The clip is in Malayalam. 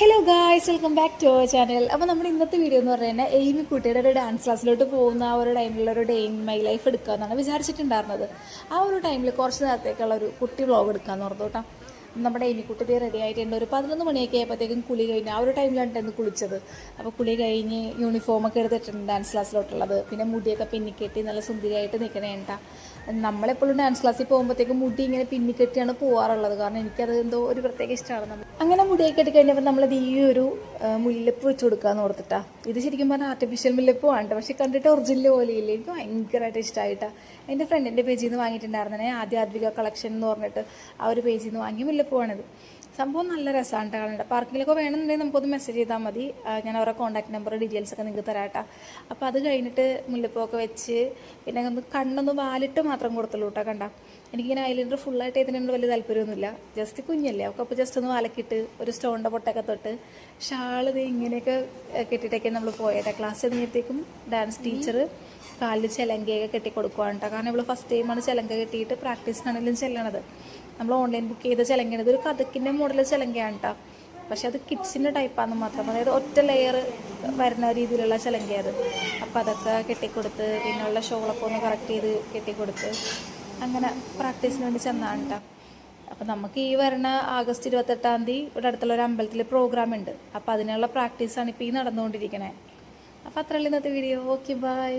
Hello guys, welcome back to our channel. അപ്പോൾ നമ്മുടെ ഇന്നത്തെ വീഡിയോ എന്ന് പറഞ്ഞു കഴിഞ്ഞാൽ എയിമി കുട്ടിയുടെ ഒരു ഡാൻസ് ക്ലാസ്സിലോട്ട് പോകുന്ന ആ ഒരു ടൈമിലുള്ള ഒരു ഡേ ഇൻ മൈ ലൈഫ് എടുക്കാമെന്നാണ് വിചാരിച്ചിട്ടുണ്ടായിരുന്നത്. ആ ഒരു ടൈമിൽ കുറച്ച് നേരത്തേക്കുള്ള ഒരു കുട്ടി വ്ളോഗ് എടുക്കാമെന്ന് പറഞ്ഞു കേട്ടോ. നമ്മുടെ എമിക്കുട്ടി റെഡി ആയിട്ടുണ്ട്. ഒരു 11 മണിയൊക്കെ ആയപ്പോഴത്തേക്കും കുളി കഴിഞ്ഞ് ആ ഒരു ടൈമിലാണ് ഇന്ന് കുളിച്ചത്. അപ്പോൾ കുളി കഴിഞ്ഞ് യൂണിഫോമൊക്കെ എടുത്തിട്ടുണ്ട് ഡാൻസ് ക്ലാസ്സിലോട്ടുള്ളത്. പിന്നെ മുടിയൊക്കെ പിന്നിക്കെട്ടി നല്ല സുന്ദരിയായിട്ട് നിൽക്കണേണ്ട. നമ്മളെപ്പോഴും ഡാൻസ് ക്ലാസ്സിൽ പോകുമ്പോഴത്തേക്കും മുടി ഇങ്ങനെ പിന്നിക്കെട്ടിയാണ് പോകാറുള്ളത്. കാരണം എനിക്കത് എന്തോ ഒരു പ്രത്യേക ഇഷ്ടമാണ്. അങ്ങനെ മുടിയൊക്കെ കെട്ടി കഴിഞ്ഞപ്പോൾ നമ്മളത് ഈ ഒരു മുല്ലപ്പ് വെച്ച് കൊടുക്കാമെന്ന് ഓർത്തിട്ടാ. ഇത് ശരിക്കും പറഞ്ഞാൽ ആർട്ടിഫിഷ്യൽ മുല്ലപ്പ് വേണ്ട, പക്ഷെ കണ്ടിട്ട് ഒറിജിനൽ പോലെയില്ലേ. എനിക്ക് ഭയങ്കരമായിട്ട് ഇഷ്ടമായിട്ടാണ്. എൻ്റെ ഫ്രണ്ടിൻ്റെ പേജിൽ നിന്ന് വാങ്ങിയിട്ടുണ്ടായിരുന്നേ, ആദ്വിക കളക്ഷൻ എന്ന് പറഞ്ഞിട്ട് ആ ഒരു പേജിൽ നിന്ന് വാങ്ങിയ മുല്ലപ്പൂവാണിത്. സംഭവം നല്ല രസമാണ് കാണേണ്ട. പാർക്കിലൊക്കെ വേണമെന്നുണ്ടെങ്കിൽ നമുക്കൊന്ന് മെസ്സേജ് ചെയ്താൽ മതി. ഞാൻ അവരുടെ കോൺടാക്ട് നമ്പർ ഡീറ്റെയിൽസൊക്കെ നിങ്ങൾക്ക് തരാട്ടോ. അപ്പോൾ അത് കഴിഞ്ഞിട്ട് മുല്ലപ്പൂവൊക്കെ വെച്ച് പിന്നെ ഒന്ന് കണ്ണൊന്ന് വാലിട്ട് മാത്രം കൊടുത്തുള്ളൂ കേട്ടോ. കണ്ട എനിക്കിങ്ങനെ ഐലൈനർ ഫുള്ളായിട്ട് ഇതിനൊന്നും വലിയ താല്പര്യമൊന്നുമില്ല. ജസ്റ്റ് കുഞ്ഞല്ലേ അവൾക്ക്. അപ്പോൾ ജസ്റ്റ് ഒന്ന് വാലക്കിട്ട് ഒരു സ്റ്റോണിൻ്റെ പൊട്ടൊക്കെ തൊട്ട് ഷാൾ ഇത് ഇങ്ങനെയൊക്കെ കെട്ടിയിട്ടൊക്കെ നമ്മൾ പോയേട്ടാ. ക്ലാസ് കഴിഞ്ഞപ്പോഴത്തേക്കും ഡാൻസ് ടീച്ചർ കാലിൽ ചിലങ്കയൊക്കെ കെട്ടിക്കൊടുക്കുകയാണ് കേട്ടോ. കാരണം ഇവൾ ഫസ്റ്റ് ടൈമാണ് ചിലങ്ക കെട്ടിയിട്ട് പ്രാക്ടീസിനാണെങ്കിലും ചെല്ലണത്. നമ്മൾ ഓൺലൈൻ ബുക്ക് ചെയ്ത ചിലങ്കയാണ്. ഇതൊരു കഥക്കിൻ്റെ മോഡൽ ചിലങ്കയാണ് കേട്ടോ. പക്ഷെ അത് കിഡ്സിൻ്റെ ടൈപ്പാണെന്ന് മാത്രം. അതായത് ഒറ്റ ലെയർ വരുന്ന രീതിയിലുള്ള ചിലങ്കയത്. അപ്പോൾ അതൊക്കെ കെട്ടിക്കൊടുത്ത് പിന്നെയുള്ള ഷോളൊക്കെ ഒന്ന് കറക്റ്റ് ചെയ്ത് കെട്ടിക്കൊടുത്ത് അങ്ങനെ പ്രാക്ടീസിന് വേണ്ടി ചെന്നാണ് കേട്ടോ. അപ്പോൾ നമുക്ക് ഈ വരുന്ന ആഗസ്റ്റ് 28-ാം തീയതി ഇവിടെ അടുത്തുള്ള ഒരു അമ്പലത്തിൽ പ്രോഗ്രാം ഉണ്ട്. അപ്പോൾ അതിനുള്ള പ്രാക്ടീസാണ് ഇപ്പോൾ ഈ നടന്നുകൊണ്ടിരിക്കണേ. അപ്പോൾ അത്രയല്ലേ ഇന്നത്തെ വീഡിയോ. Okay, by.